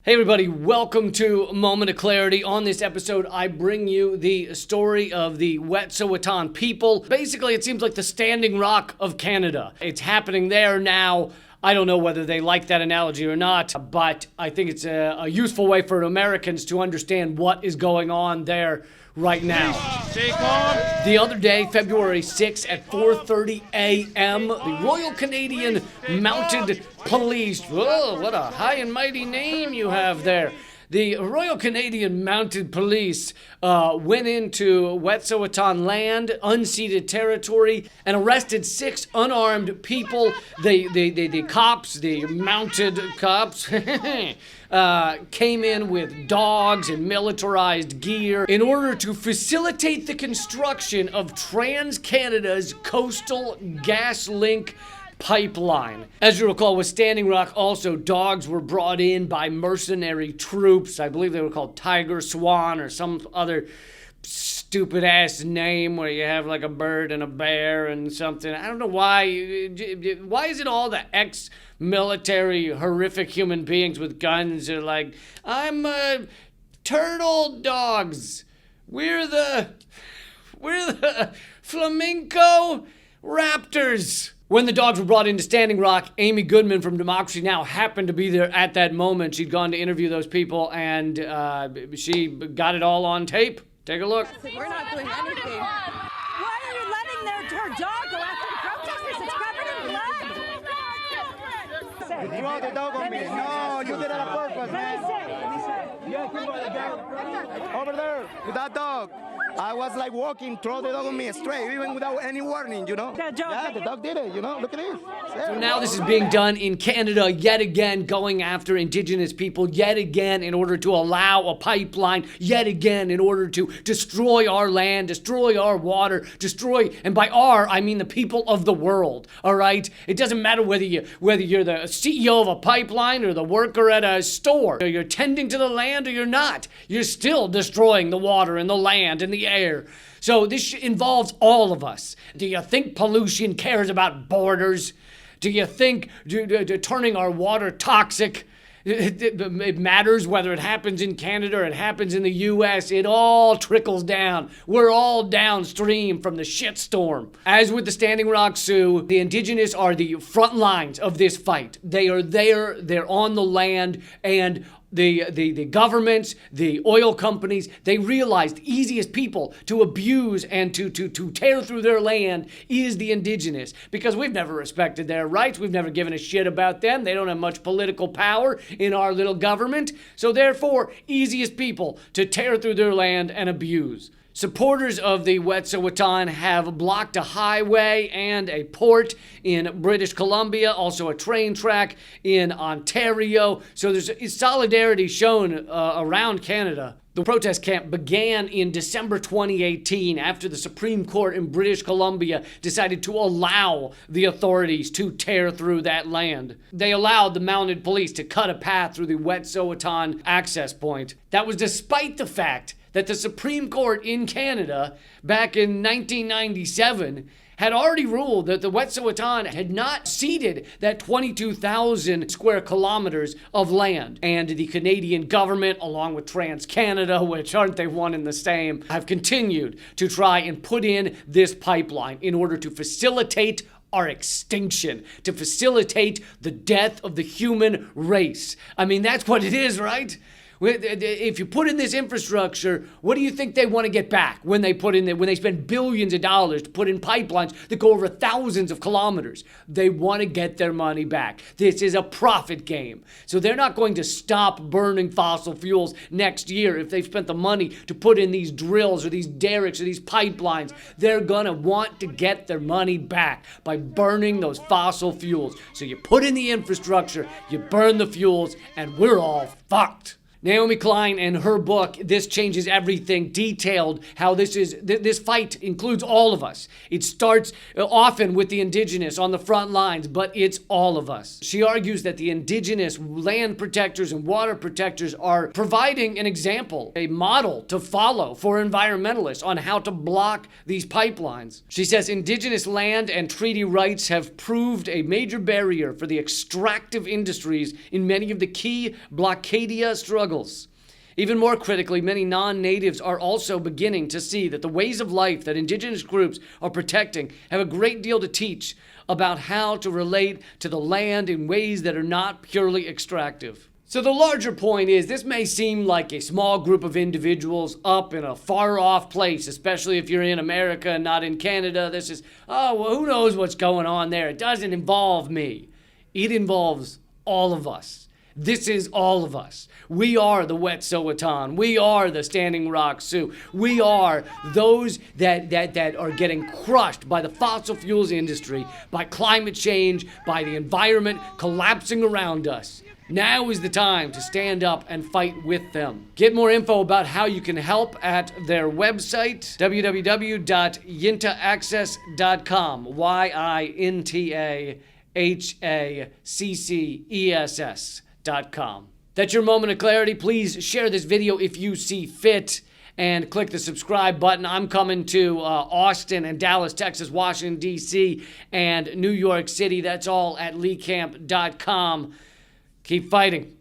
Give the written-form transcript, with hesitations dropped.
Hey everybody, welcome to Moment of Clarity. On this episode, I bring you the story of the Wet'suwet'en people. Basically, it seems like the Standing Rock of Canada. It's happening there now. I don't know whether they like that analogy or not, but I think it's a useful way for Americans to understand what is going on there right now. The other day, February 6th at 4:30 a.m., the Royal Canadian Mounted Police, whoa, what a high and mighty name you have there. The Royal Canadian Mounted Police went into Wet'suwet'en land, unceded territory, and arrested 6 unarmed people. The cops, the mounted cops, came in with dogs and militarized gear in order to facilitate the construction of Transcanada's coastal gas link pipeline. As you recall, with Standing Rock, also dogs were brought in by mercenary troops. I believe they were called Tiger Swan or some other stupid ass name where you have like a bird and a bear and something. I don't know why. Why is it all the ex-military horrific human beings with guns are like, I'm turtle dogs. We're the flamenco raptors. When the dogs were brought into Standing Rock, Amy Goodman from Democracy Now! Happened to be there at that moment. She'd gone to interview those people, and she got it all on tape. Take a look. We're not doing anything. Why are you letting her dog go after the protesters? It's covered in blood. You brought the dog on me. No, you did it on purpose, man. Over there with that dog. I was like walking, throw the dog on me straight, even without any warning, you know? Yeah, the dog did it, you know? Look at this. Yeah. So now this is being done in Canada, yet again, going after Indigenous people, yet again, in order to allow a pipeline, yet again, in order to destroy our land, destroy our water, destroy, and by our, I mean the people of the world, all right? It doesn't matter whether you're the CEO of a pipeline or the worker at a store, or you're tending to the land or you're not. You're still destroying the water and the land and the air. So this involves all of us. Do you think pollution cares about borders? Do you think turning our water toxic, it matters whether it happens in Canada or it happens in the U.S.? It all trickles down. We're all downstream from the shitstorm. As with the Standing Rock Sioux, the Indigenous are the front lines of this fight. They are there, they're on the land, and the governments, the oil companies, they realized the easiest people to abuse and to tear through their land is the Indigenous, because we've never respected their rights. We've never given a shit about them. They don't have much political power in our little government. So therefore, easiest people to tear through their land and abuse. Supporters of the Wet'suwet'en have blocked a highway and a port in British Columbia, also a train track in Ontario. So there's solidarity shown around Canada. The protest camp began in December 2018 after the Supreme Court in British Columbia decided to allow the authorities to tear through that land. They allowed the mounted police to cut a path through the Wet'suwet'en access point. That was despite the fact that the Supreme Court in Canada back in 1997 had already ruled that the Wet'suwet'en had not ceded that 22,000 square kilometers of land. And the Canadian government, along with Transcanada, which aren't they one and the same, have continued to try and put in this pipeline in order to facilitate our extinction, to facilitate the death of the human race. I mean, that's what it is, right? If you put in this infrastructure, what do you think they want to get back when they spend billions of dollars to put in pipelines that go over thousands of kilometers? They want to get their money back. This is a profit game. So they're not going to stop burning fossil fuels next year if they've spent the money to put in these drills or these derricks or these pipelines. They're going to want to get their money back by burning those fossil fuels. So you put in the infrastructure, you burn the fuels, and we're all fucked. Naomi Klein and her book, This Changes Everything, detailed how this fight includes all of us. It starts often with the indigenous on the front lines, but it's all of us. She argues that the indigenous land protectors and water protectors are providing an example, a model to follow for environmentalists on how to block these pipelines. She says indigenous land and treaty rights have proved a major barrier for the extractive industries in many of the key blockadia struggles. Even more critically, many non-natives are also beginning to see that the ways of life that indigenous groups are protecting have a great deal to teach about how to relate to the land in ways that are not purely extractive. So the larger point is, this may seem like a small group of individuals up in a far off place, especially if you're in America and not in Canada. This is, oh, well, who knows what's going on there? It doesn't involve me. It involves all of us. This is all of us. We are the Wet'suwet'en. We are the Standing Rock Sioux. We are those that are getting crushed by the fossil fuels industry, by climate change, by the environment collapsing around us. Now is the time to stand up and fight with them. Get more info about how you can help at their website, www.yintaaccess.com, YINTAHACCESS.com. That's your moment of clarity. Please share this video if you see fit and click the subscribe button. I'm coming to Austin and Dallas, Texas, Washington, D.C., and New York City. That's all at leecamp.com. Keep fighting.